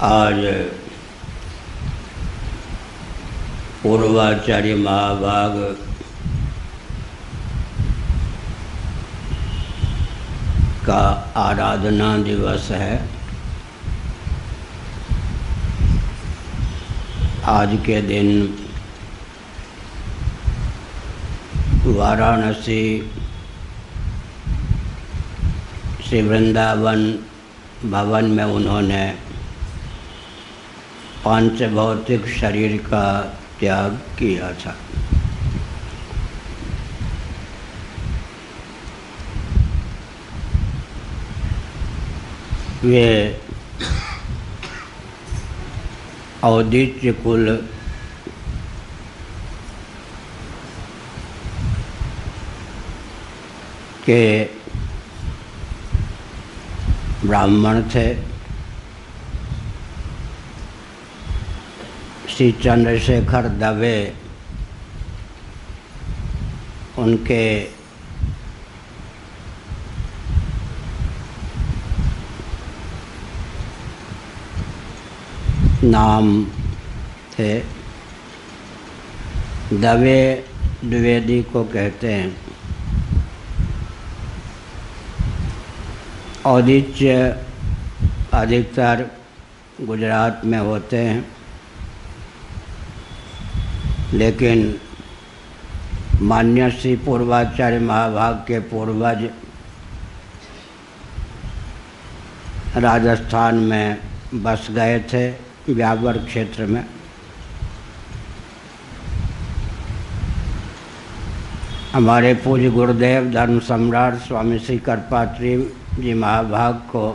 आज पूर्वाचार्य महाभाग का आराधना दिवस है। आज के दिन वाराणसी श्री वृंदावन भवन में उन्होंने पांच भौतिक शरीर का त्याग किया था। वे औदित्य कुल के ब्राह्मण थे। श्री चंद्रशेखर दवे उनके नाम थे। दवे द्विवेदी को कहते हैं। औदित्य अधिकतर गुजरात में होते हैं, लेकिन मान्य श्री पूर्वाचार्य महाभाग के पूर्वज राजस्थान में बस गए थे, व्यावर क्षेत्र में। हमारे पूज्य गुरुदेव धर्म सम्राट स्वामी श्री करपात्री जी महाभाग को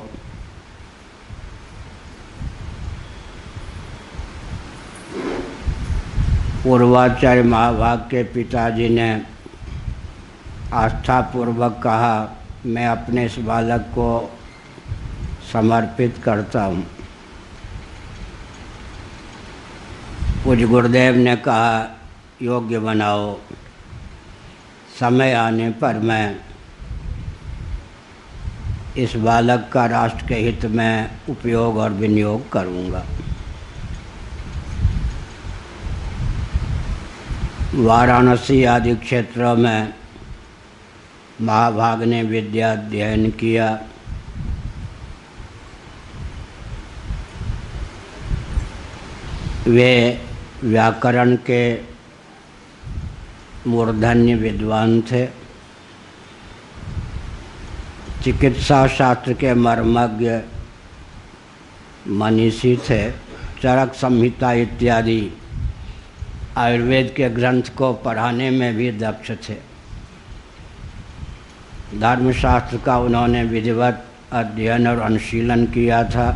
पूर्वाचार्य महाभाग के पिताजी ने आस्थापूर्वक कहा, मैं अपने इस बालक को समर्पित करता हूँ। पूज्य गुरुदेव ने कहा, योग्य बनाओ, समय आने पर मैं इस बालक का राष्ट्र के हित में उपयोग और विनियोग करूँगा। वाराणसी आदि क्षेत्रों में महाभाग ने विद्या अध्ययन किया। वे व्याकरण के मूर्धन्य विद्वान थे। चिकित्सा शास्त्र के मर्मज्ञ मनीषी थे। चरक संहिता इत्यादि आयुर्वेद के ग्रंथ को पढ़ाने में भी दक्ष थे। धर्मशास्त्र का उन्होंने विधिवत अध्ययन और अनुशीलन किया था।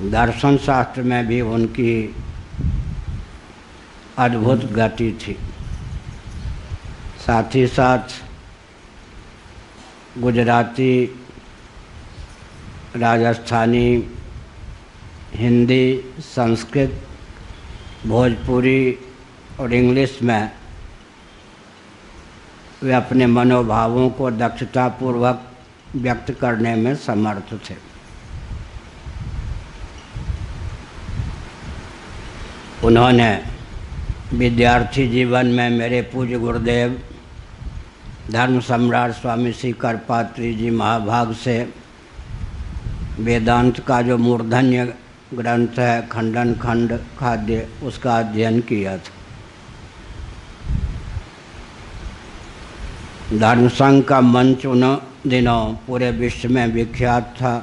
दर्शन शास्त्र में भी उनकी अद्भुत गति थी। साथ ही साथ गुजराती, राजस्थानी, हिंदी, संस्कृत, भोजपुरी और इंग्लिश में वे अपने मनोभावों को दक्षतापूर्वक व्यक्त करने में समर्थ थे। उन्होंने विद्यार्थी जीवन में मेरे पूज्य गुरुदेव धर्म सम्राट स्वामी श्री करपात्री जी महाभाग से वेदांत का जो मूर्धन्य ग्रंथ है खंडन खंड खाद्य, उसका अध्ययन किया था। धर्म संघ का मंच उन दिनों पूरे विश्व में विख्यात था।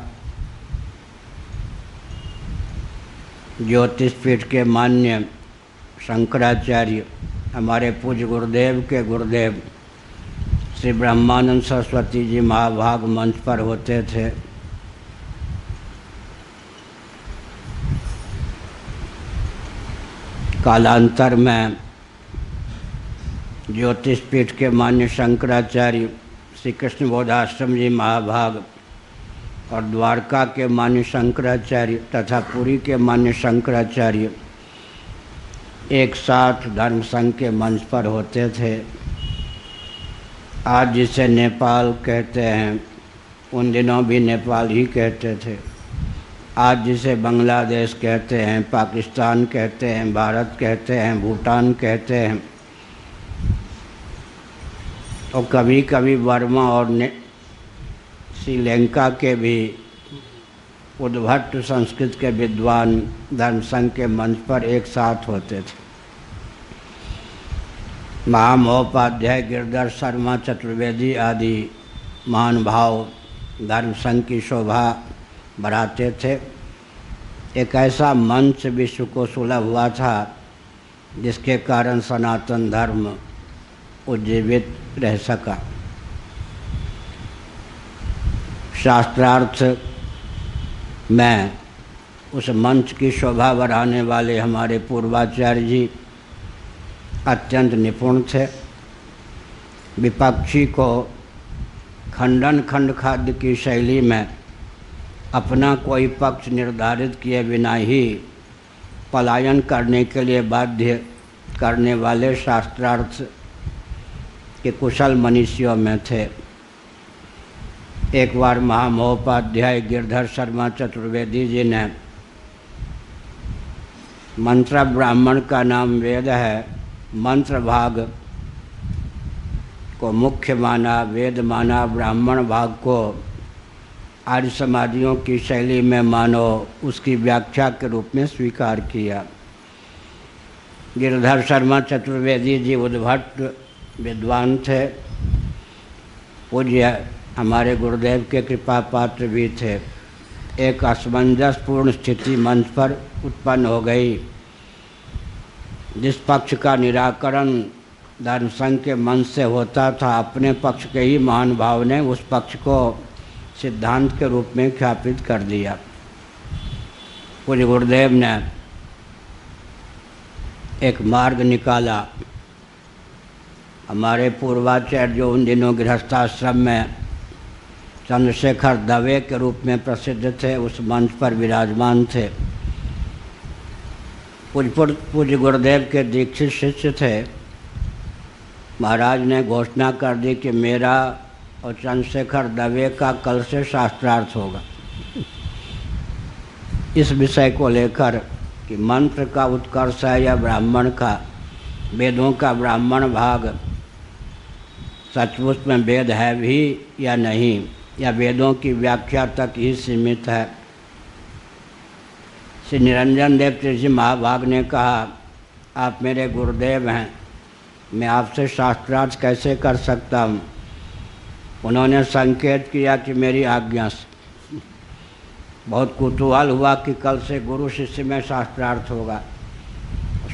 ज्योतिषपीठ के मान्य शंकराचार्य हमारे पूज्य गुरुदेव के गुरुदेव श्री ब्रह्मानंद सरस्वती जी महाभाग मंच पर होते थे। कालांतर में ज्योतिषपीठ के मान्य शंकराचार्य श्री कृष्ण बोधाश्रम जी महाभाग और द्वारका के मान्य शंकराचार्य तथा पुरी के मान्य शंकराचार्य एक साथ धर्म संघ के मंच पर होते थे। आज जिसे नेपाल कहते हैं, उन दिनों भी नेपाल ही कहते थे। आज जिसे बांग्लादेश कहते हैं, पाकिस्तान कहते हैं, भारत कहते हैं, भूटान कहते हैं, और कभी कभी वर्मा और श्रीलंका के भी उद्भट संस्कृत के विद्वान धर्म संघ के मंच पर एक साथ होते थे। महामहोपाध्याय गिरधर शर्मा चतुर्वेदी आदि महानुभाव धर्म संघ की शोभा बढ़ाते थे। एक ऐसा मंच विश्व को सुलभ हुआ था जिसके कारण सनातन धर्म उज्जीवित रह सका। शास्त्रार्थ में उस मंच की शोभा बढ़ाने वाले हमारे पूर्वाचार्य जी अत्यंत निपुण थे। विपक्षी को खंडन खंड खाद्य की शैली में अपना कोई पक्ष निर्धारित किए बिना ही पलायन करने के लिए बाध्य करने वाले शास्त्रार्थ के कुशल मनीषियों में थे। एक बार महामहोपाध्याय गिरधर शर्मा चतुर्वेदी जी ने मंत्र ब्राह्मण का नाम वेद है, मंत्र भाग को मुख्य माना, वेद माना, ब्राह्मण भाग को आर्य समाजियों की शैली में मानो उसकी व्याख्या के रूप में स्वीकार किया। गिरधर शर्मा चतुर्वेदी जी उद्भट विद्वान थे, पूज्य हमारे गुरुदेव के कृपा पात्र भी थे। एक असमंजसपूर्ण स्थिति मंच पर उत्पन्न हो गई। जिस पक्ष का निराकरण धर्म संघ के मंच से होता था, अपने पक्ष के ही महानुभाव ने उस पक्ष को सिद्धांत के रूप में ख्यापित कर दिया। पूज्य गुरुदेव ने एक मार्ग निकाला। हमारे पूर्वाचार्य जो उन दिनों गृहस्थाश्रम में चंद्रशेखर दवे के रूप में प्रसिद्ध थे, उस मंच पर विराजमान थे। पूज्य गुरुदेव के दीक्षित शिष्य थे। महाराज ने घोषणा कर दी कि मेरा और चंद्रशेखर दवे का कल से शास्त्रार्थ होगा। इस विषय को लेकर कि मंत्र का उत्कर्ष है या ब्राह्मण का, वेदों का ब्राह्मण भाग सचमुच में वेद है भी या नहीं, या वेदों की व्याख्या तक ही सीमित है। श्री निरंजन देव तीर्थ जी महाभाग ने कहा, आप मेरे गुरुदेव हैं, मैं आपसे शास्त्रार्थ कैसे कर सकता हूँ। उन्होंने संकेत किया कि मेरी आज्ञा से। बहुत कुतूहल हुआ कि कल से गुरु शिष्य में शास्त्रार्थ होगा।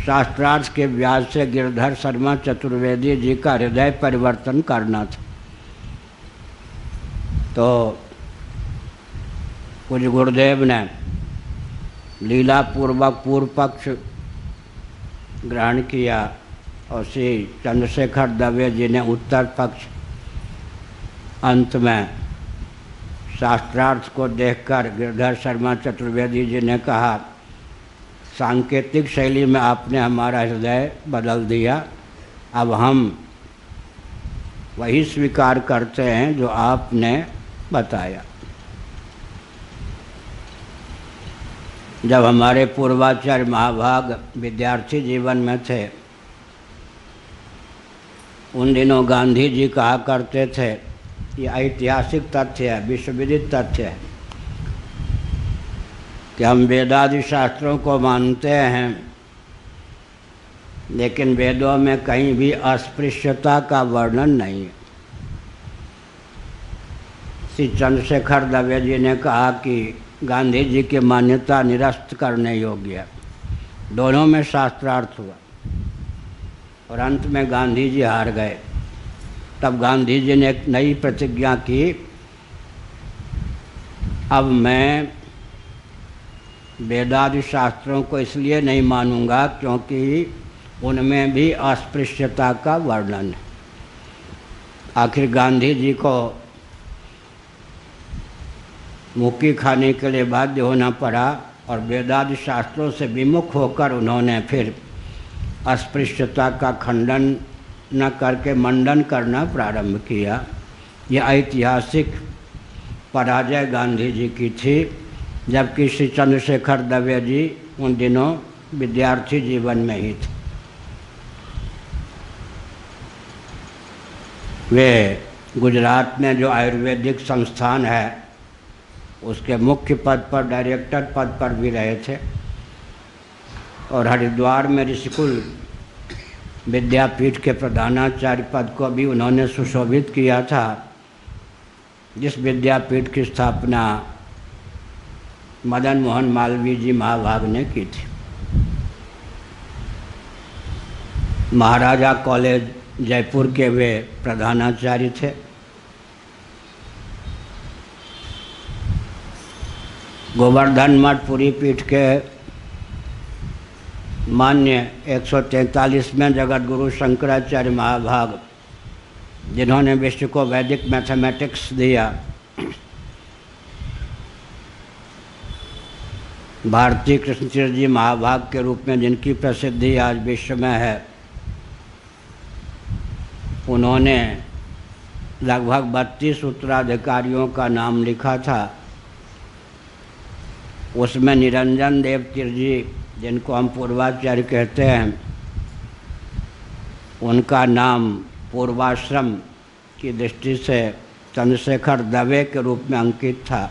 शास्त्रार्थ के व्याज से गिरधर शर्मा चतुर्वेदी जी का हृदय परिवर्तन करना था। तो पूज्य गुरुदेव ने लीला पूर्वक पूर्व पक्ष ग्रहण किया और श्री चंद्रशेखर दवे जी ने उत्तर पक्ष। अंत में शास्त्रार्थ को देखकर गिरधर शर्मा चतुर्वेदी जी ने कहा, सांकेतिक शैली में आपने हमारा हृदय बदल दिया, अब हम वही स्वीकार करते हैं जो आपने बताया। जब हमारे पूर्वाचार्य महाभाग विद्यार्थी जीवन में थे, उन दिनों गांधी जी कहा करते थे, ये ऐतिहासिक तथ्य है, विश्वविदित तथ्य है, कि हम वेदादि शास्त्रों को मानते हैं, लेकिन वेदों में कहीं भी अस्पृश्यता का वर्णन नहीं है। श्री चंद्रशेखर दवे जी ने कहा कि गांधी जी की मान्यता निरस्त करने योग्य है। दोनों में शास्त्रार्थ हुआ और अंत में गांधी जी हार गए। तब गांधी जी ने एक नई प्रतिज्ञा की, अब मैं वेदादि शास्त्रों को इसलिए नहीं मानूंगा क्योंकि उनमें भी अस्पृश्यता का वर्णन है। आखिर गांधी जी को मुक्की खाने के लिए बाध्य होना पड़ा और वेदादि शास्त्रों से विमुख होकर उन्होंने फिर अस्पृश्यता का खंडन न करके मंडन करना प्रारंभ किया। यह ऐतिहासिक पराजय गांधी जी की थी जबकि श्री चंद्रशेखर दवे जी उन दिनों विद्यार्थी जीवन में ही थे। वे गुजरात में जो आयुर्वेदिक संस्थान है उसके मुख्य पद पर, डायरेक्टर पद पर भी रहे थे, और हरिद्वार में ऋषिकुल विद्यापीठ के प्रधानाचार्य पद को भी उन्होंने सुशोभित किया था, जिस विद्यापीठ की स्थापना मदन मोहन मालवीय जी महाभाग ने की थी। महाराजा कॉलेज जयपुर के वे प्रधानाचार्य थे। गोवर्धन मठ पुरी पीठ के मान्य 143वें जगत गुरु शंकराचार्य महाभाग, जिन्होंने विश्व को वैदिक मैथमेटिक्स दिया, भारती कृष्ण तीर्थ जी महाभाग के रूप में जिनकी प्रसिद्धि आज विश्व में है, उन्होंने लगभग 32 उत्तराधिकारियों का नाम लिखा था। उसमें निरंजन देव तीर्थ जी, जिनको हम पूर्वाचार्य कहते हैं, उनका नाम पूर्वाश्रम की दृष्टि से चंद्रशेखर दवे के रूप में अंकित था,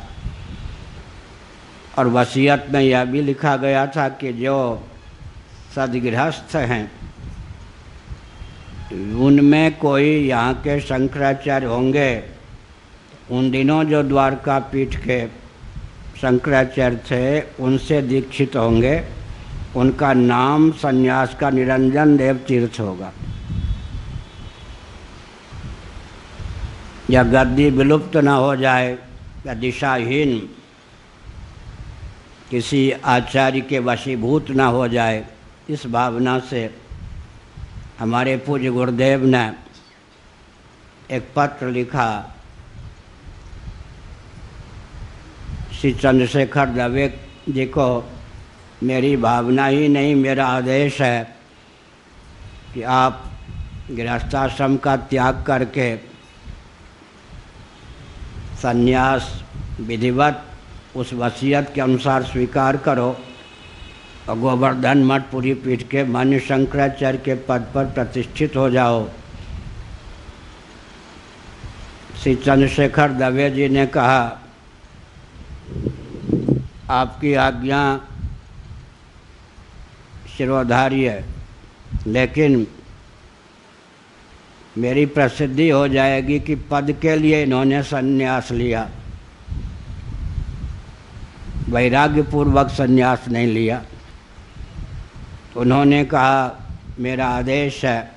और वसीयत में यह भी लिखा गया था कि जो सदगृहस्थ हैं उनमें कोई यहाँ के शंकराचार्य होंगे, उन दिनों जो द्वारका पीठ के शंकराचार्य थे उनसे दीक्षित होंगे, उनका नाम संन्यास का निरंजन देव तीर्थ होगा। या गद्दी विलुप्त न हो जाए या दिशाहीन किसी आचार्य के वशीभूत न हो जाए, इस भावना से हमारे पूज्य गुरुदेव ने एक पत्र लिखा श्री चंद्रशेखर दवे जी को। मेरी भावना ही नहीं, मेरा आदेश है कि आप गृहस्थाश्रम का त्याग करके संन्यास विधिवत उस वसीयत के अनुसार स्वीकार करो और गोवर्धन मठ पुरी पीठ के मान्य शंकराचार्य के पद पर प्रतिष्ठित हो जाओ। श्री चंद्रशेखर दवे जी ने कहा, आपकी आज्ञा शिरोधार्य है, लेकिन मेरी प्रसिद्धि हो जाएगी कि पद के लिए इन्होंने संन्यास लिया, वैराग्यपूर्वक संन्यास नहीं लिया। उन्होंने कहा, मेरा आदेश है,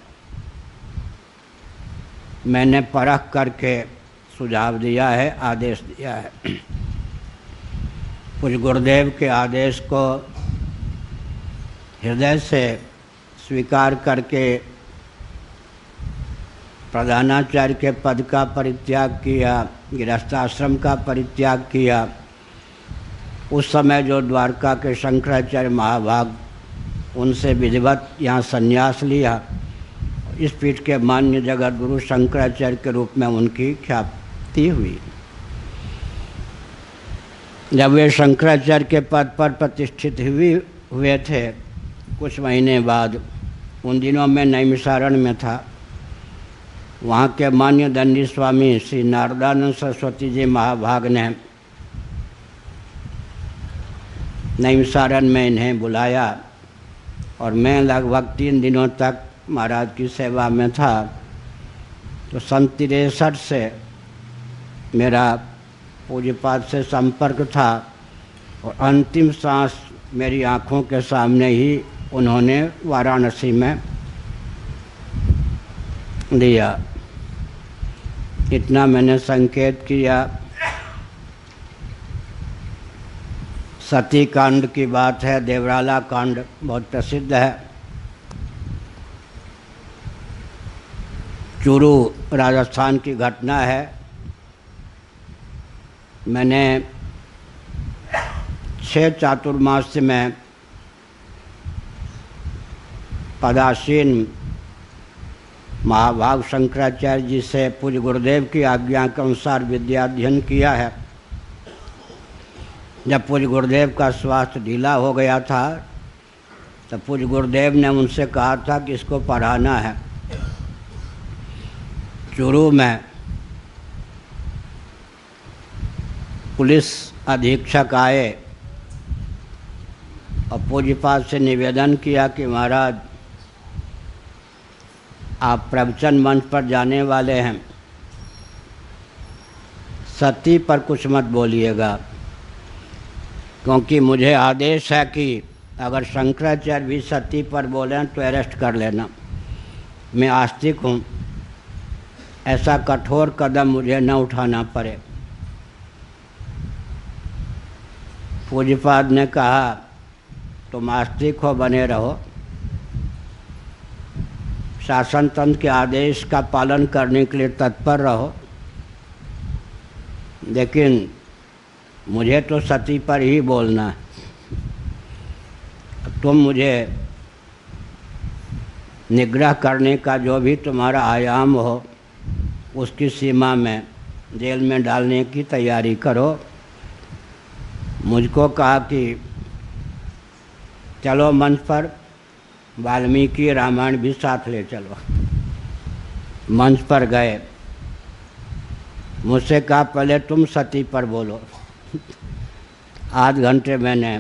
मैंने परख करके सुझाव दिया है, आदेश दिया है। कुछ गुरुदेव के आदेश को हृदय से स्वीकार करके प्रधानाचार्य के पद का परित्याग किया, गृहस्थाश्रम का परित्याग किया। उस समय जो द्वारका के शंकराचार्य महाभाग, उनसे विधिवत यहाँ संन्यास लिया। इस पीठ के मान्य जगत गुरु शंकराचार्य के रूप में उनकी ख्याति हुई। जब वे शंकराचार्य के पद पर प्रतिष्ठित हुए थे, कुछ महीने बाद, उन दिनों में नैमिषारण्य में था, वहाँ के मान्य दंडी स्वामी श्री नारदानंद सरस्वती जी महाभाग ने नैमिषारण्य में इन्हें बुलाया, और मैं लगभग 3 दिनों तक महाराज की सेवा में था। तो 63 से मेरा पूज्यपाद से संपर्क था, और अंतिम सांस मेरी आँखों के सामने ही उन्होंने वाराणसी में दिया। इतना मैंने संकेत किया। सती कांड की बात है, देवराला कांड बहुत प्रसिद्ध है। चूरू राजस्थान की घटना है। मैंने 6 चातुर्मास में पदासीन महाभाग शंकराचार्य जी से पूज्य गुरुदेव की आज्ञा के अनुसार विद्याध्ययन किया है। जब पूज्य गुरुदेव का स्वास्थ्य ढीला हो गया था तो पूज्य गुरुदेव ने उनसे कहा था कि इसको पढ़ाना है। चूरू में पुलिस अधीक्षक आए और पूज्यपाद से निवेदन किया कि महाराज आप प्रवचन मंच पर जाने वाले हैं, सती पर कुछ मत बोलिएगा, क्योंकि मुझे आदेश है कि अगर शंकराचार्य भी सती पर बोलें तो अरेस्ट कर लेना। मैं आस्तिक हूँ, ऐसा कठोर कदम मुझे न उठाना पड़े। पूज्यपाद ने कहा तुम आस्तिक हो, बने रहो, शासन तंत्र के आदेश का पालन करने के लिए तत्पर रहो, लेकिन मुझे तो सती पर ही बोलना है। तुम मुझे निग्रह करने का जो भी तुम्हारा आयाम हो उसकी सीमा में जेल में डालने की तैयारी करो। मुझको कहा कि चलो मंच पर वाल्मीकि रामायण भी साथ ले चलो। मंच पर गए, मुझसे कहा पहले तुम सती पर बोलो। आध घंटे मैंने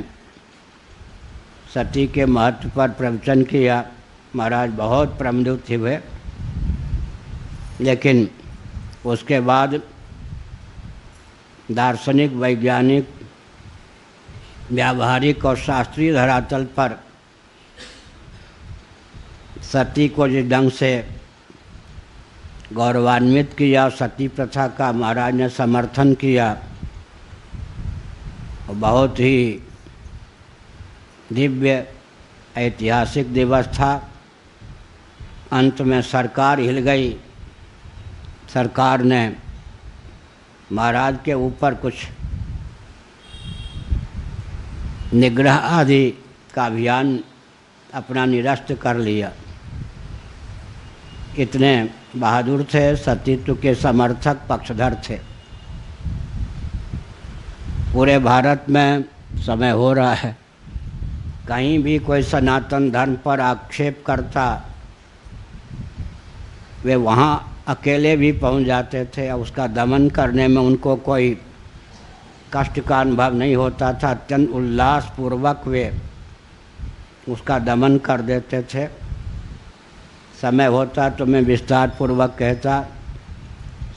सती के महत्व पर प्रवचन किया। महाराज बहुत प्रमुदित हुए, लेकिन उसके बाद दार्शनिक, वैज्ञानिक, व्यावहारिक और शास्त्रीय धरातल पर सती को जिस ढंग से गौरवान्वित किया, सती प्रथा का महाराज ने समर्थन किया, और बहुत ही दिव्य ऐतिहासिक दिवस था। अंत में सरकार हिल गई। सरकार ने महाराज के ऊपर कुछ निग्रह आदि का अभियान अपना निरस्त कर लिया। इतने बहादुर थे, सतीत्व के समर्थक, पक्षधर थे। पूरे भारत में समय हो रहा है, कहीं भी कोई सनातन धर्म पर आक्षेप करता, वे वहाँ अकेले भी पहुँच जाते थे और उसका दमन करने में उनको कोई कष्ट का अनुभव नहीं होता था। अत्यंत उल्लासपूर्वक वे उसका दमन कर देते थे। समय होता तो मैं विस्तार पूर्वक कहता।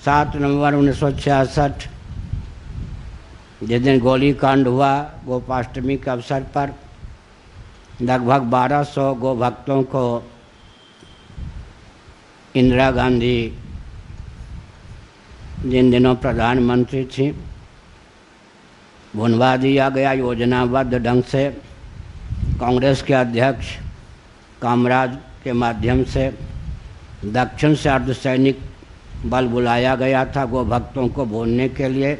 7 नवंबर 1966 जिस दिन गोली कांड हुआ, गोपाष्टमी के अवसर पर लगभग 1200 गो भक्तों को इंदिरा गांधी जिन दिनों प्रधानमंत्री थी भुनवा दिया गया योजनाबद्ध ढंग से। कांग्रेस के अध्यक्ष कामराज के माध्यम से दक्षिण से अर्धसैनिक बल बुलाया गया था गो भक्तों को भूनने के लिए।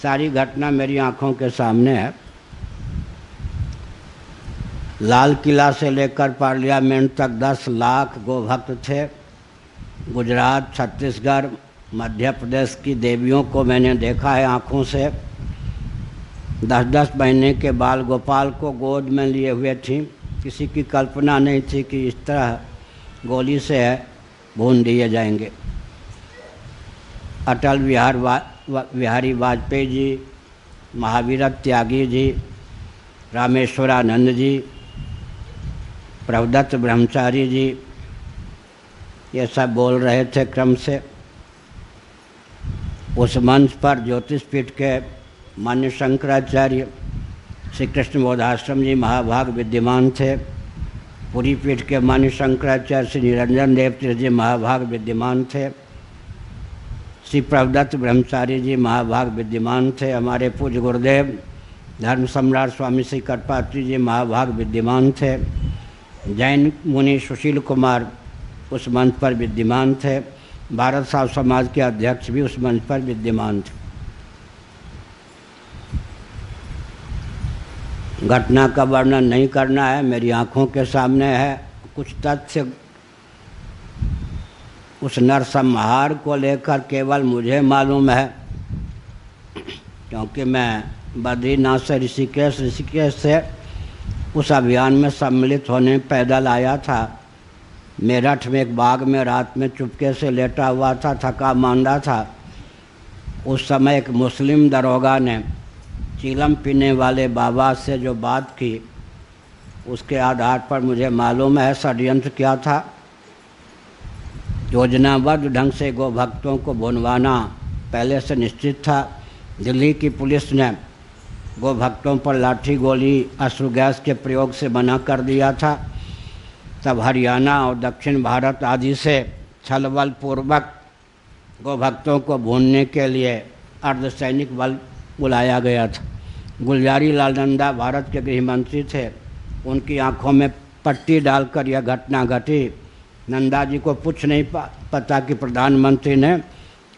सारी घटना मेरी आंखों के सामने है। लाल किला से लेकर पार्लियामेंट तक 10 लाख गो भक्त थे। गुजरात, छत्तीसगढ़, मध्य प्रदेश की देवियों को मैंने देखा है आँखों से। 10-10 महीने के बाल गोपाल को गोद में लिए हुए थीं। किसी की कल्पना नहीं थी कि इस तरह गोली से भून दिए जाएंगे। अटल बिहारी वाजपेयी जी, महावीर त्यागी जी, रामेश्वरानंद जी, प्रभुदत्त ब्रह्मचारी जी, ये सब बोल रहे थे क्रम से। उस मंच पर ज्योतिषपीठ के मान्य शंकराचार्य श्री कृष्ण बोधाश्रम जी महाभाग विद्यमान थे। पुरी पीठ के मान्य शंकराचार्य श्री निरंजन देव तीर्थ जी महाभाग विद्यमान थे। श्री प्रभुदत्त ब्रह्मचारी जी महाभाग विद्यमान थे। हमारे पूज्य गुरुदेव धर्म सम्राट स्वामी श्री कर्पात्री जी महाभाग विद्यमान थे। जैन मुनि सुशील कुमार उस मंच पर विद्यमान थे। भारत साहब समाज के अध्यक्ष भी उस मंच पर विद्यमान थे। घटना का वर्णन नहीं करना है, मेरी आंखों के सामने है। कुछ तथ्य उस नरसंहार को लेकर केवल मुझे मालूम है, क्योंकि मैं बद्रीनाथ से ऋषिकेश, ऋषिकेश से उस अभियान में सम्मिलित होने पैदल आया था। मेरठ में एक बाग में रात में चुपके से लेटा हुआ था, थका मांदा था। उस समय एक मुस्लिम दरोगा ने चीलम पीने वाले बाबा से जो बात की, उसके आधार पर मुझे मालूम है षड्यंत्र क्या था। योजनाबद्ध ढंग से गो भक्तों को भुनवाना पहले से निश्चित था। दिल्ली की पुलिस ने गो भक्तों पर लाठी गोली अश्रु गैस के प्रयोग से मना कर दिया था। तब हरियाणा और दक्षिण भारत आदि से छल पूर्वक गो भक्तों को भूनने के लिए अर्धसैनिक बल बुलाया गया था। गुलजारी लाल नंदा भारत के गृह मंत्री थे। उनकी आंखों में पट्टी डालकर यह घटना घटी। नंदा जी को कुछ नहीं पता कि प्रधानमंत्री ने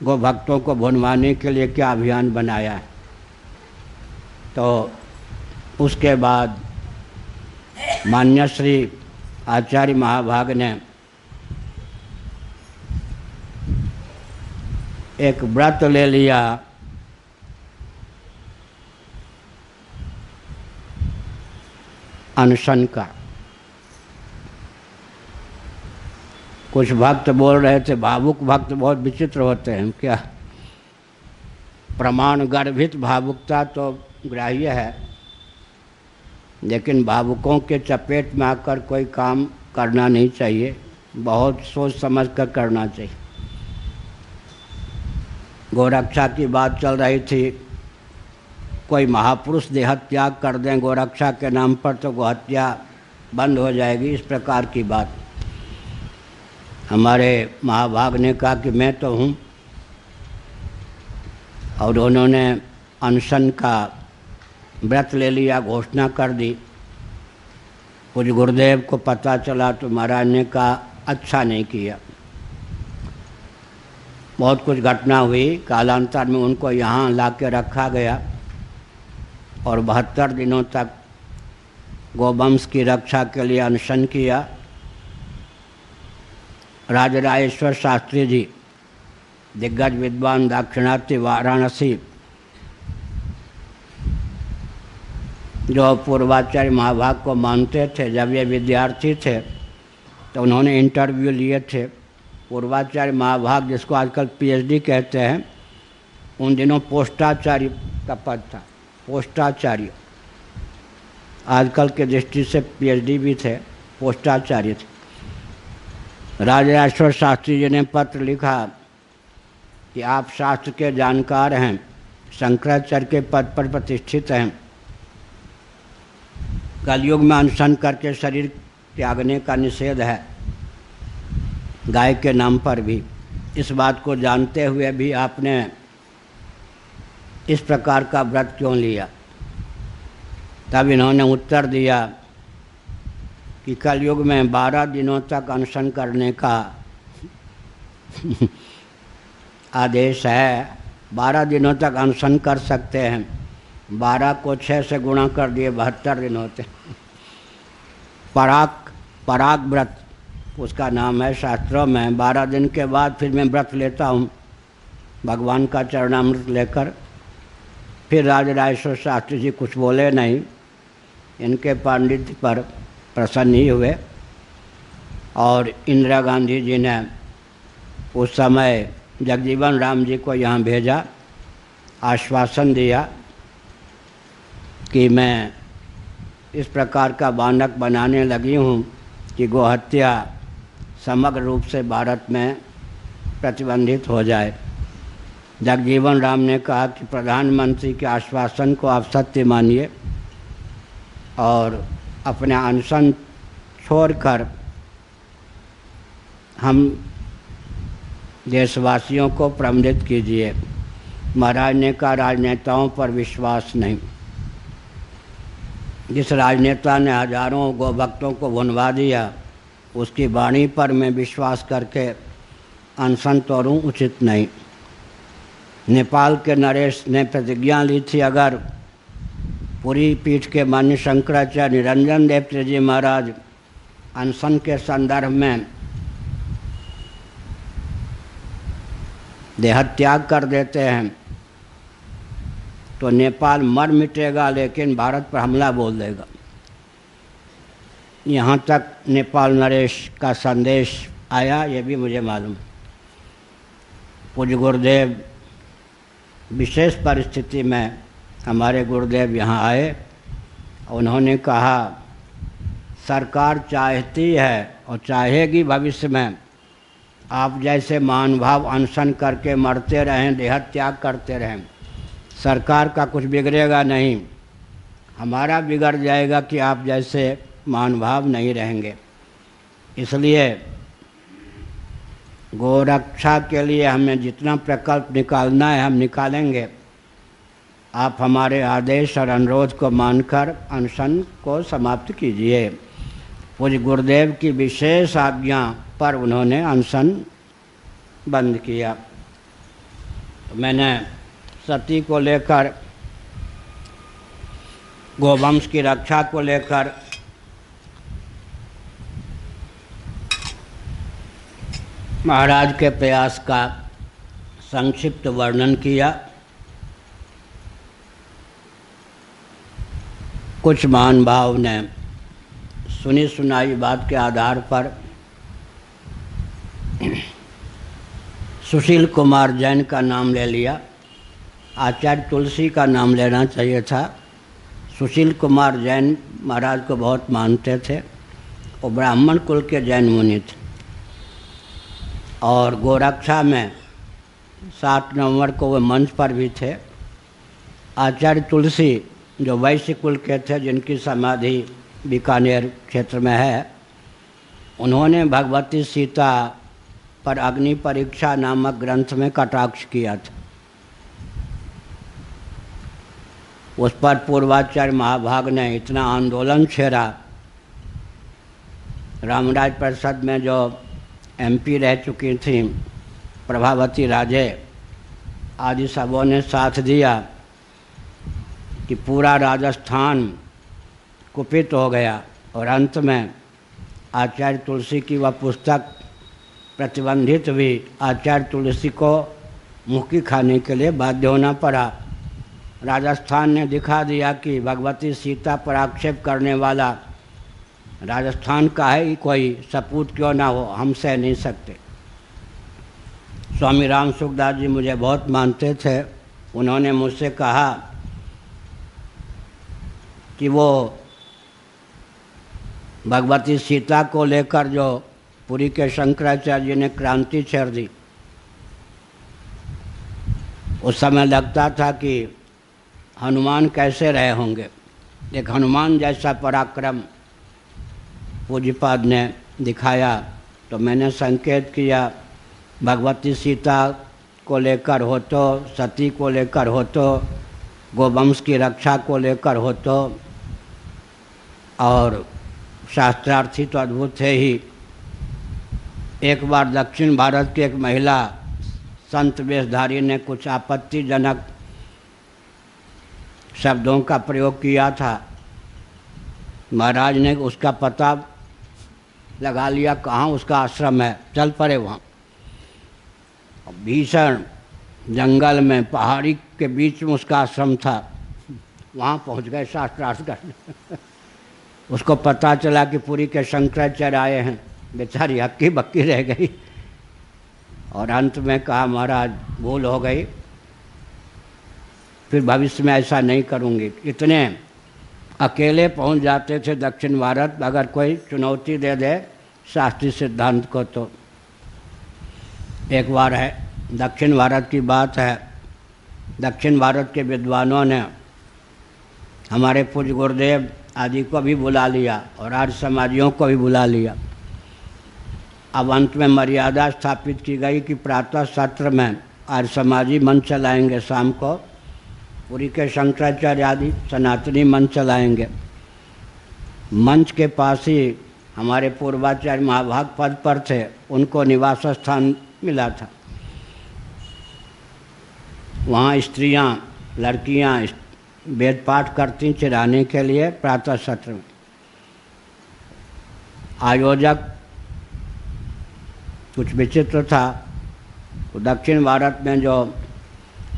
गो भक्तों को भुनवाने के लिए क्या अभियान बनाया है। तो उसके बाद मान्य श्री आचार्य महाभाग ने एक व्रत ले लिया, अनशन का। कुछ भक्त बोल रहे थे, भावुक भक्त बहुत विचित्र होते हैं क्या। प्रमाण गर्भित भावुकता तो ग्राह्य है, लेकिन भावुकों के चपेट में आकर कोई काम करना नहीं चाहिए, बहुत सोच समझ कर करना चाहिए। गोरक्षा की बात चल रही थी, कोई महापुरुष देह त्याग कर दें गोरक्षा के नाम पर तो गोहत्या बंद हो जाएगी, इस प्रकार की बात। हमारे महाभाग ने कहा कि मैं तो हूँ, और उन्होंने अनशन का व्रत ले लिया, घोषणा कर दी। कुछ गुरुदेव को पता चला तो महाराज ने कहा अच्छा नहीं किया। बहुत कुछ घटना हुई, कालांतर में उनको यहाँ ला के रखा गया और 72 दिनों तक गोवंश की रक्षा के लिए अनशन किया। राजराजेश्वर शास्त्री जी, दिग्गज विद्वान दाक्षिणात्य वाराणसी, जो पूर्वाचार्य महाभाग को मानते थे, जब ये विद्यार्थी थे तो उन्होंने इंटरव्यू लिए थे। पूर्वाचार्य महाभाग, जिसको आजकल पीएचडी कहते हैं, उन दिनों पोस्टाचार्य का पद था। पोस्टाचार्य, आजकल के दृष्टि से पीएचडी भी थे, पोस्टाचार्य थे। राजराजेश्वर शास्त्री जी ने पत्र लिखा कि आप शास्त्र के जानकार हैं, शंकराचार्य के पद पर प्रतिष्ठित हैं, कलयुग में अनशन करके शरीर त्यागने का निषेध है, गाय के नाम पर भी। इस बात को जानते हुए भी आपने इस प्रकार का व्रत क्यों लिया। तब इन्होंने उत्तर दिया कि कलयुग में 12 दिनों तक अनशन करने का आदेश है। 12 दिनों तक अनशन कर सकते हैं, 12 को 6 से गुणा कर दिए 72 दिन होते। पराग व्रत उसका नाम है शास्त्रों में। 12 दिन के बाद फिर मैं व्रत लेता हूँ भगवान का चरणामृत लेकर। फिर राजराजेश्वर शास्त्री जी कुछ बोले नहीं, इनके पांडित्य पर प्रसन्न ही हुए। और इंदिरा गांधी जी ने उस समय जगजीवन राम जी को यहाँ भेजा, आश्वासन दिया कि मैं इस प्रकार का मानक बनाने लगी हूँ कि गोहत्या समग्र रूप से भारत में प्रतिबंधित हो जाए। जगजीवन राम ने कहा कि प्रधानमंत्री के आश्वासन को आप सत्य मानिए और अपने अनशन छोड़कर हम देशवासियों को प्रबंधित कीजिए। महाराज ने कहा राजनेताओं पर विश्वास नहीं। जिस राजनेता ने हजारों गोभक्तों को भुनवा दिया, उसकी वाणी पर मैं विश्वास करके अनशन तोड़ूं उचित नहीं। नेपाल के नरेश ने प्रतिज्ञा ली थी, अगर पूरी पीठ के मान्य शंकराचार्य निरंजन देव जी महाराज अनशन के संदर्भ में देहत्याग कर देते हैं तो नेपाल मर मिटेगा लेकिन भारत पर हमला बोल देगा। यहाँ तक नेपाल नरेश का संदेश आया, ये भी मुझे मालूम। पूज्य गुरुदेव विशेष परिस्थिति में हमारे गुरुदेव यहाँ आए, उन्होंने कहा सरकार चाहती है और चाहेगी भविष्य में आप जैसे महानुभाव अनशन करके मरते रहें, देह त्याग करते रहें। सरकार का कुछ बिगड़ेगा नहीं, हमारा बिगड़ जाएगा कि आप जैसे महानुभाव नहीं रहेंगे। इसलिए गोरक्षा के लिए हमें जितना प्रकल्प निकालना है हम निकालेंगे। आप हमारे आदेश और अनुरोध को मानकर अनशन को समाप्त कीजिए। पूज्य गुरुदेव की विशेष आज्ञा पर उन्होंने अनशन बंद किया। मैंने सती को लेकर, गोवंश की रक्षा को लेकर महाराज के प्रयास का संक्षिप्त वर्णन किया। कुछ महानुभाव ने सुनी सुनाई बात के आधार पर सुशील कुमार जैन का नाम ले लिया। आचार्य तुलसी का नाम लेना चाहिए था। सुशील कुमार जैन महाराज को बहुत मानते थे और ब्राह्मण कुल के जैन मुनि थे। और गोरक्षा में 7 नवंबर को वे मंच पर भी थे। आचार्य तुलसी जो वैश्य कुल के थे, जिनकी समाधि बीकानेर क्षेत्र में है, उन्होंने भगवती सीता पर अग्नि परीक्षा नामक ग्रंथ में कटाक्ष किया था। उस पर पूर्वाचार्य महाभाग ने इतना आंदोलन छेड़ा। रामराज परिषद में जो MP रह चुकी थी प्रभावती राजे आदि सबों ने साथ दिया कि पूरा राजस्थान कुपित हो गया। और अंत में आचार्य तुलसी की वह पुस्तक प्रतिबंधित हुई। आचार्य तुलसी को मुक्की खाने के लिए बाध्य होना पड़ा। राजस्थान ने दिखा दिया कि भगवती सीता पर आक्षेप करने वाला राजस्थान का है ही, कोई सपूत क्यों ना हो, हम सह नहीं सकते। स्वामी राम सुखदास जी मुझे बहुत मानते थे। उन्होंने मुझसे कहा कि वो भगवती सीता को लेकर जो पुरी के शंकराचार्य जी ने क्रांति छेड़ दी, उस समय लगता था कि हनुमान कैसे रहे होंगे। एक हनुमान जैसा पराक्रम पूज्यपाद ने दिखाया। तो मैंने संकेत किया भगवती सीता को लेकर हो तो, सती को लेकर हो तो, गोवंश की रक्षा को लेकर हो तो, और शास्त्रार्थी तो अद्भुत थे ही। एक बार दक्षिण भारत की एक महिला संत वेशधारी ने कुछ आपत्तिजनक शब्दों का प्रयोग किया था। महाराज ने उसका पता लगा लिया, कहाँ उसका आश्रम है, चल पड़े वहाँ। भीषण जंगल में पहाड़ी के बीच में उसका आश्रम था। वहाँ पहुँच गए शास्त्रार्थ करने। उसको पता चला कि पुरी के शंकराचार्य आए हैं। बेचारी हक्की बक्की रह गई और अंत में कहा महाराज भूल हो गई, फिर भविष्य में ऐसा नहीं करूँगी। इतने अकेले पहुंच जाते थे दक्षिण भारत, अगर कोई चुनौती दे दे शास्त्रीय सिद्धांत को। तो एक बार है, दक्षिण भारत की बात है, दक्षिण भारत के विद्वानों ने हमारे पूज्य गुरुदेव आदि को भी बुला लिया और आर्य समाजियों को भी बुला लिया। अब अंत में मर्यादा स्थापित की गई कि प्रातः सत्र में आर्य समाजी मंच चलाएंगे, शाम को पुरी के शंकराचार्य आदि सनातनी मंच चलाएंगे। मंच के पास ही हमारे पूर्वाचार्य महाभाग पद पर थे, उनको निवास स्थान मिला था। वहाँ स्त्रियाँ, लड़कियाँ वेद पाठ करती चिढ़ाने के लिए प्रातः सत्र में। आयोजक कुछ विचित्र था। तो दक्षिण भारत में जो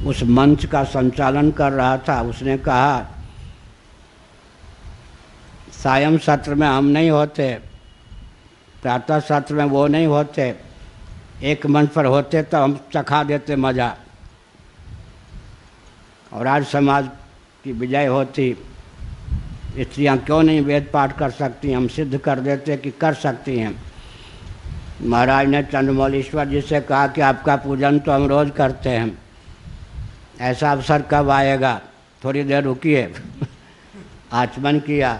उस मंच का संचालन कर रहा था। उसने कहा सायं सत्र में हम नहीं होते, प्रातः सत्र में वो नहीं होते, एक मंच पर होते तो हम चखा देते मज़ा, और आज समाज की विजय होती, स्त्रियाँ क्यों नहीं वेद पाठ कर सकती, हम सिद्ध कर देते कि कर सकती हैं। महाराज ने चंद्रमौलीश्वर जी से कहा कि आपका पूजन तो हम रोज़ करते हैं, ऐसा अवसर कब आएगा, थोड़ी देर रुकिए। आचमन किया,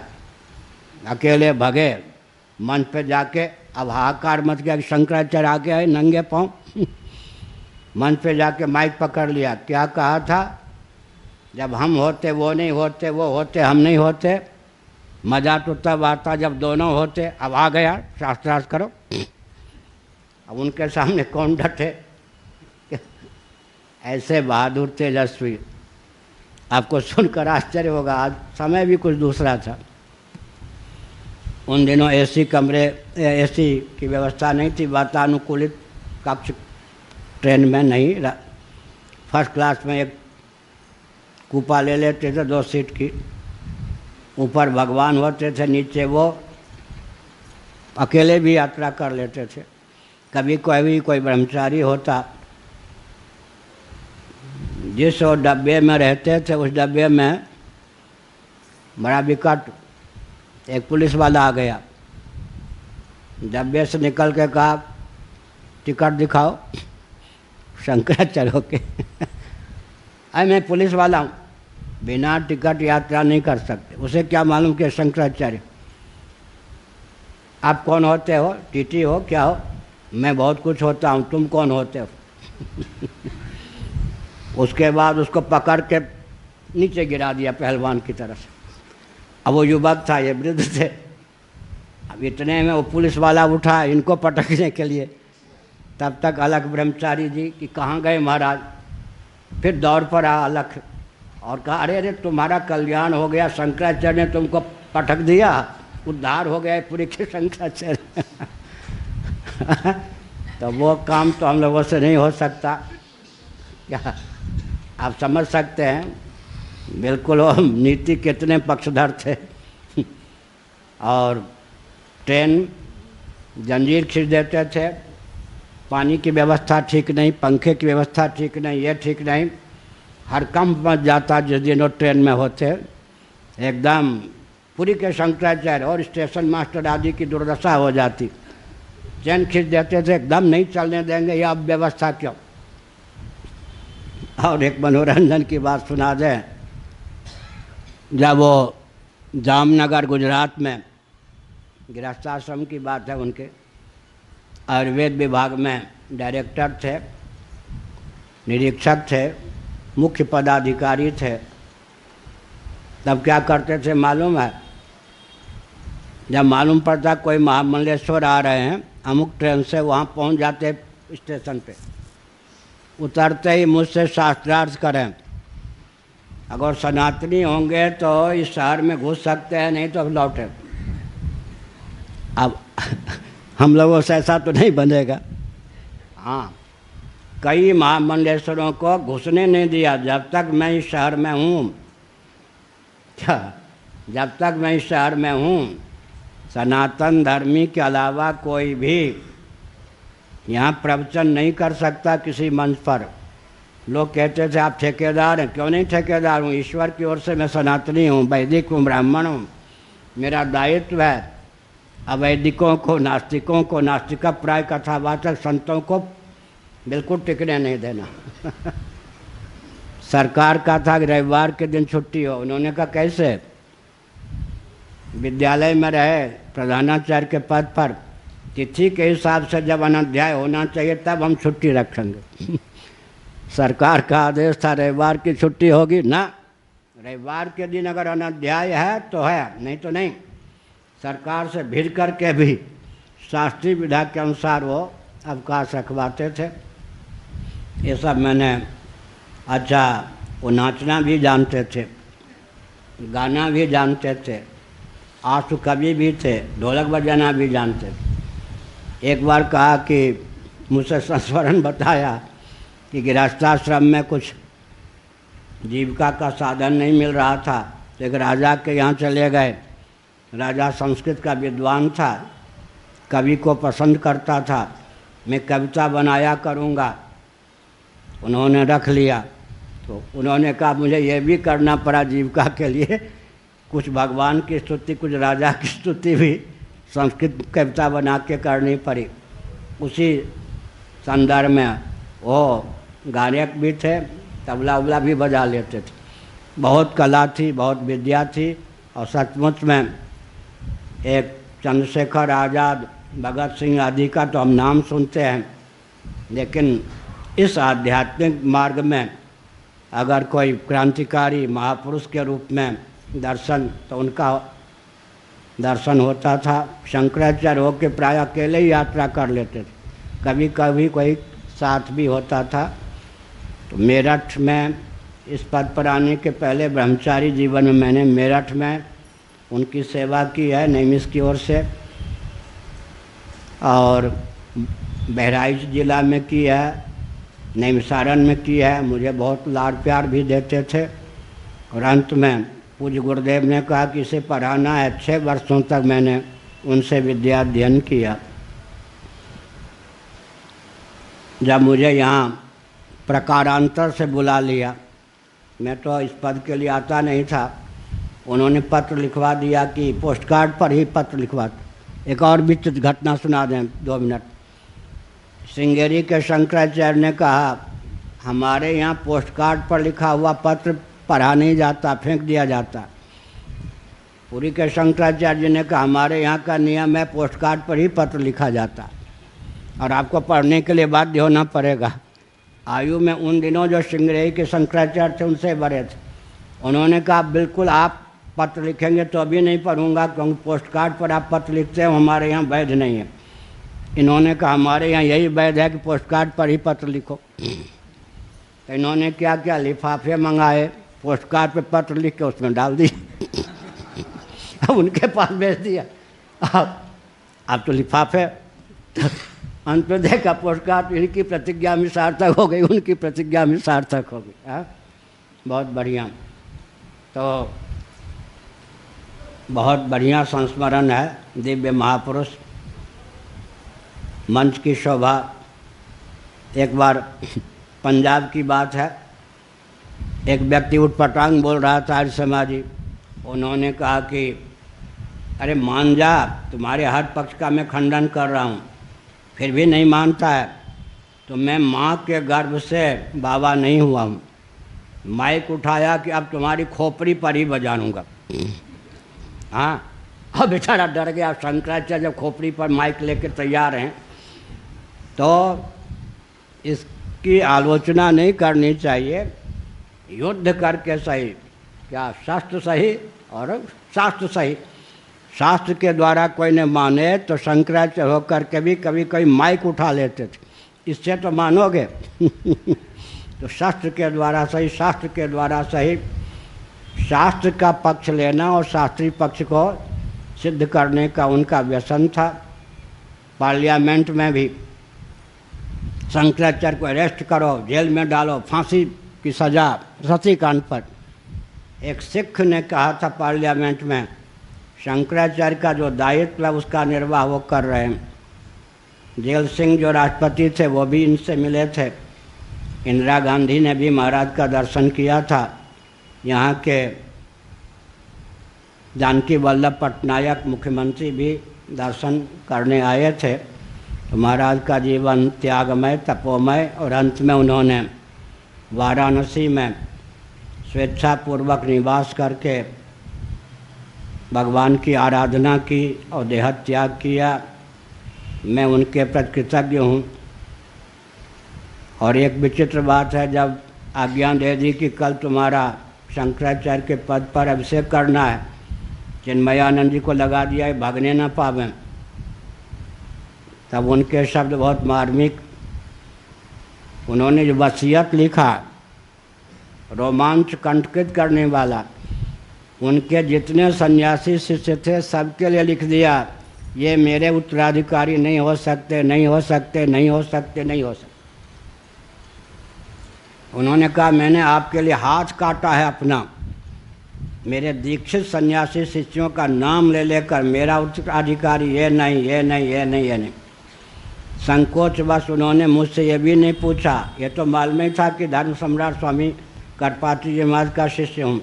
अकेले भगे, मंच पे जाके अब हाहाकार मच गया कि शंकराचार्य आके आए नंगे पाँव। मंच पे जाके माइक पकड़ लिया, क्या कहा था, जब हम होते वो नहीं होते, वो होते हम नहीं होते, मज़ा तो तब आता जब दोनों होते। अब आ गया, शास्त्रार्थ करो। अब उनके सामने कौन डटे, ऐसे बहादुर तेजस्वी, आपको सुनकर आश्चर्य होगा। आज समय भी कुछ दूसरा था। उन दिनों एसी कमरे, एसी की व्यवस्था नहीं थी, वातानुकूलित कक्ष ट्रेन में नहीं। फर्स्ट क्लास में एक कूपा ले लेते थे 2 सीट की, ऊपर भगवान होते थे, नीचे वो अकेले भी यात्रा कर लेते थे। कभी कोई ब्रह्मचारी होता, जिस वो डब्बे में रहते थे उस डब्बे में बड़ा विकट एक पुलिस वाला आ गया, डब्बे से निकल के कहा टिकट दिखाओ। शंकराचार्य के अरे मैं पुलिस वाला हूँ, बिना टिकट यात्रा नहीं कर सकते। उसे क्या मालूम कि शंकराचार्य, आप कौन होते हो, टीटी हो क्या हो, मैं बहुत कुछ होता हूँ, तुम कौन होते हो। उसके बाद उसको पकड़ के नीचे गिरा दिया पहलवान की तरह से। अब वो युवक था, ये वृद्ध थे। अब इतने में वो पुलिस वाला उठा इनको पटकने के लिए, तब तक अलख ब्रह्मचारी जी कि कहाँ गए महाराज। फिर दौड़ पर आ अलख और कहा अरे अरे तुम्हारा कल्याण हो गया, शंकराचार्य ने तुमको पटक दिया, उद्धार हो गया पूरी के शंकराचार्य। तो वो काम तो हम लोगों से नहीं हो सकता। क्या आप समझ सकते हैं, बिल्कुल वो नीति कितने पक्षधर थे। और ट्रेन जंजीर खींच देते थे, पानी की व्यवस्था ठीक नहीं, पंखे की व्यवस्था ठीक नहीं, ये ठीक नहीं, हर कंप मच जाता जिस दिन वो ट्रेन में होते। एकदम पूरी के शंकराचार्य और स्टेशन मास्टर आदि की दुर्दशा हो जाती। चैन खींच देते थे, एकदम नहीं चलने देंगे, यह अब व्यवस्था क्यों। और एक मनोरंजन की बात सुना दें, जब वो जामनगर गुजरात में गृहस्थाश्रम की बात है, उनके आयुर्वेद विभाग में डायरेक्टर थे, निरीक्षक थे, मुख्य पदाधिकारी थे। तब क्या करते थे मालूम है, जब मालूम पड़ता कोई महामंडलेश्वर आ रहे हैं अमुक ट्रेन से, वहाँ पहुँच जाते स्टेशन पे, उतरते ही मुझसे शास्त्रार्थ करें, अगर सनातनी होंगे तो इस शहर में घुस सकते हैं, नहीं तो लौटे। अब हम लोगों से ऐसा तो नहीं बनेगा। हाँ, कई महामंडलेश्वरों को घुसने नहीं दिया जब तक मैं इस शहर में हूँ। क्या, जब तक मैं इस शहर में हूँ, सनातन धर्मी के अलावा कोई भी यहाँ प्रवचन नहीं कर सकता किसी मंच पर। लोग कहते थे आप ठेकेदार हैं, क्यों नहीं ठेकेदार हूँ, ईश्वर की ओर से मैं सनातनी हूँ, वैदिक हूँ, ब्राह्मण हूँ, मेरा दायित्व है अवैदिकों को, नास्तिकों को, नास्तिक प्राय कथावाचक संतों को बिल्कुल टिकने नहीं देना। सरकार का था कि रविवार के दिन छुट्टी हो, उन्होंने कहा कैसे, विद्यालय में रहे प्रधानाचार्य के पद पर, तिथि के हिसाब से जब अनाध्याय होना चाहिए तब हम छुट्टी रखेंगे। सरकार का आदेश था रविवार की छुट्टी होगी ना, रविवार के दिन अगर अनाध्याय है तो है, नहीं तो नहीं। सरकार से भिड़ कर के भी शास्त्रीय विधा के अनुसार वो अवकाश रखवाते थे। ये सब मैंने, अच्छा वो नाचना भी जानते थे, गाना भी जानते थे, आंसू कवि भी थे, ढोलक बजाना भी जानते थे। एक बार कहा कि मुझसे संस्मरण बताया कि गृहस्थाश्रम में कुछ जीविका का साधन नहीं मिल रहा था तो एक राजा के यहाँ चले गए। राजा संस्कृत का विद्वान था, कवि को पसंद करता था, मैं कविता बनाया करूँगा। उन्होंने रख लिया। तो उन्होंने कहा मुझे ये भी करना पड़ा जीविका के लिए, कुछ भगवान की स्तुति कुछ राजा की स्तुति भी संस्कृत कविता बना के करनी पड़ी। उसी संदर्भ में वो गायक भी थे, तबला उबला भी बजा लेते थे। बहुत कला थी, बहुत विद्या थी। और सचमुच में एक चंद्रशेखर आज़ाद, भगत सिंह आदि का तो हम नाम सुनते हैं, लेकिन इस आध्यात्मिक मार्ग में अगर कोई क्रांतिकारी महापुरुष के रूप में दर्शन, तो उनका दर्शन होता था। शंकराचार्य हो के प्राय अकेले ही यात्रा कर लेते थे, कभी कभी कोई साथ भी होता था। तो मेरठ में इस पद पर आने के पहले ब्रह्मचारी जीवन में मैंने मेरठ में उनकी सेवा की है निमिष की ओर से, और बहराइच जिला में की है, नैमिषारण्य में की है। मुझे बहुत लाड प्यार भी देते थे। और अंत में पूज्य गुरुदेव ने कहा कि इसे पढ़ाना है। 6 वर्षों तक मैंने उनसे विद्या अध्ययन किया। जब मुझे यहाँ प्रकारांतर से बुला लिया, मैं तो इस पद के लिए आता नहीं था, उन्होंने पत्र लिखवा दिया कि पोस्ट कार्ड पर ही पत्र लिखवा। एक और विचित्र घटना सुना दें 2 मिनट। श्रृंगेरी के शंकराचार्य ने कहा हमारे यहाँ पोस्ट कार्ड पर लिखा हुआ पत्र पढ़ा नहीं जाता, फेंक दिया जाता। पुरी के शंकराचार्य ने कहा हमारे यहाँ का नियम है पोस्ट कार्ड पर ही पत्र लिखा जाता और आपको पढ़ने के लिए बाध्य होना पड़ेगा। आयु में उन दिनों जो श्रृंगेरी के शंकराचार्य थे उनसे बड़े थे। उन्होंने कहा बिल्कुल आप पत्र लिखेंगे तो अभी नहीं पढ़ूंगा, क्योंकि पोस्ट कार्ड पर आप पत्र लिखते हो, हमारे यहाँ वैध नहीं है। इन्होंने कहा हमारे यहाँ यही वैध है कि पोस्ट कार्ड पर ही पत्र लिखो। तो इन्होंने क्या क्या लिफाफे मंगाए, पोस्ट कार्ड पर पत्र लिख के उसमें डाल दिए। अब उनके पास भेज दिया। अब तो लिफाफे, अंत में देखा पोस्ट कार्ड, इनकी प्रतिज्ञा में सार्थक हो गई, उनकी प्रतिज्ञा में सार्थक हो गई। बहुत बढ़िया। तो बहुत बढ़िया संस्मरण है। दिव्य महापुरुष, मंच की शोभा। एक बार पंजाब की बात है, एक व्यक्ति उठपटांग बोल रहा था आर्य समाजी। उन्होंने कहा कि अरे मान जा, तुम्हारे हर पक्ष का मैं खंडन कर रहा हूँ, फिर भी नहीं मानता है तो मैं माँ के गर्भ से बाबा नहीं हुआ हूँ। माइक उठाया कि अब तुम्हारी खोपड़ी पर ही बजाऊँगा। हाँ, अब बेचारा डर गया। शंकराचार्य जब खोपड़ी पर माइक लेके तैयार हैं तो इसकी आलोचना नहीं करनी चाहिए। युद्ध करके सही, क्या शास्त्र सही और शास्त्र सही। शास्त्र के द्वारा कोई ने माने तो शंकराचार्य होकर के भी कभी कभी माइक उठा लेते थे, इससे तो मानोगे। तो शास्त्र के द्वारा सही, शास्त्र के द्वारा सही। शास्त्र का पक्ष लेना और शास्त्रीय पक्ष को सिद्ध करने का उनका व्यसन था। पार्लियामेंट में भी शंकराचार्य को अरेस्ट करो, जेल में डालो, फांसी की सज़ा सतीकांड पर। एक सिख ने कहा था पार्लियामेंट में, शंकराचार्य का जो दायित्व है उसका निर्वाह वो कर रहे हैं। जेल सिंह जो राष्ट्रपति थे वो भी इनसे मिले थे। इंदिरा गांधी ने भी महाराज का दर्शन किया था। यहाँ के जानकी वल्लभ पटनायक मुख्यमंत्री भी दर्शन करने आए थे। तो महाराज का जीवन त्यागमय, तपोमय, और अंत में उन्होंने वाराणसी में स्वेच्छापूर्वक निवास करके भगवान की आराधना की और देह त्याग किया। मैं उनके प्रति कृतज्ञ हूँ। और एक विचित्र बात है, जब आज्ञा दे दी कि कल तुम्हारा शंकराचार्य के पद पर अभिषेक करना है, चिन्मयानंद जी को लगा दिया है भागने ना पावें, तब उनके शब्द बहुत मार्मिक। उन्होंने जो वसीयत लिखा, रोमांच कंटकित करने वाला, उनके जितने सन्यासी शिष्य थे सबके लिए लिख दिया, ये मेरे उत्तराधिकारी नहीं हो सकते, नहीं हो सकते, नहीं हो सकते, नहीं हो सकते। उन्होंने कहा मैंने आपके लिए हाथ काटा है अपना, मेरे दीक्षित सन्यासी शिष्यों का नाम ले लेकर मेरा उत्तराधिकारी ये नहीं ये नहीं ये नहीं ये नहीं। संकोच बस उन्होंने मुझसे ये भी नहीं पूछा, ये तो मालूम ही था कि धर्म सम्राट स्वामी करपात्री जी महाराज का शिष्य हूँ,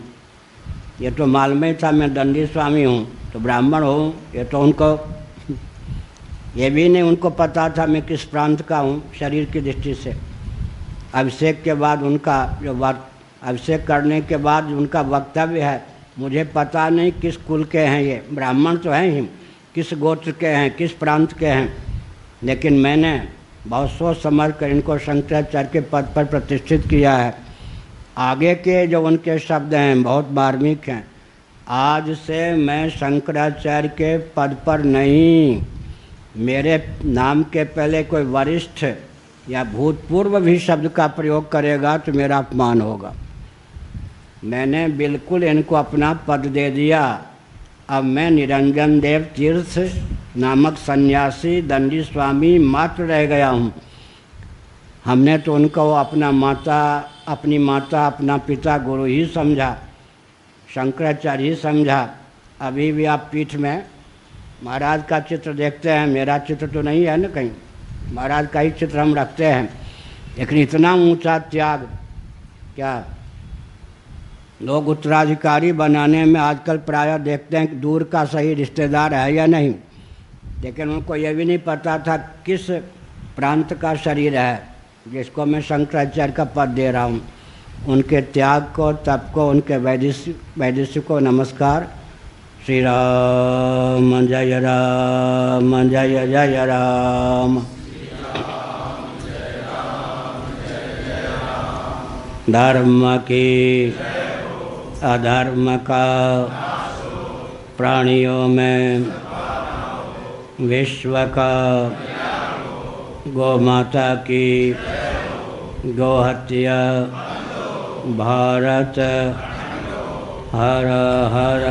ये तो मालूम ही था मैं दंडी स्वामी हूँ, तो ब्राह्मण हूँ, ये तो उनको ये भी नहीं उनको पता था मैं किस प्रांत का हूँ शरीर की दृष्टि से। अभिषेक के बाद उनका जो अभिषेक करने के बाद उनका वक्तव्य है, मुझे पता नहीं किस कुल के हैं, ये ब्राह्मण तो हैं ही, किस गोत्र के हैं, किस प्रांत के हैं, लेकिन मैंने बहुत सोच समझ कर इनको शंकराचार्य के पद पर प्रतिष्ठित किया है। आगे के जो उनके शब्द हैं बहुत मार्मिक हैं। आज से मैं शंकराचार्य के पद पर नहीं, मेरे नाम के पहले कोई वरिष्ठ या भूतपूर्व भी शब्द का प्रयोग करेगा तो मेरा अपमान होगा। मैंने बिल्कुल इनको अपना पद दे दिया। अब मैं निरंजन देव तीर्थ नामक सन्यासी दंडी स्वामी मात्र रह गया हूँ। हमने तो उनको अपना माता, अपनी माता, अपना पिता, गुरु ही समझा, शंकराचार्य ही समझा। अभी भी आप पीठ में महाराज का चित्र देखते हैं, मेरा चित्र तो नहीं है ना कहीं, महाराज का ही चित्र हम रखते हैं, लेकिन इतना ऊंचा त्याग। क्या लोग उत्तराधिकारी बनाने में आजकल प्रायः देखते हैं कि दूर का सही रिश्तेदार है या नहीं, लेकिन उनको ये भी नहीं पता था किस प्रांत का शरीर है जिसको मैं शंकराचार्य का पद दे रहा हूँ। उनके त्याग को, तप को, उनके वैदिश्य को नमस्कार। श्री राम जय राम जय जय राम। धर्म की अधर्म का प्राणियों में विश्व का गौ माता की गौहत्या भारत हर हर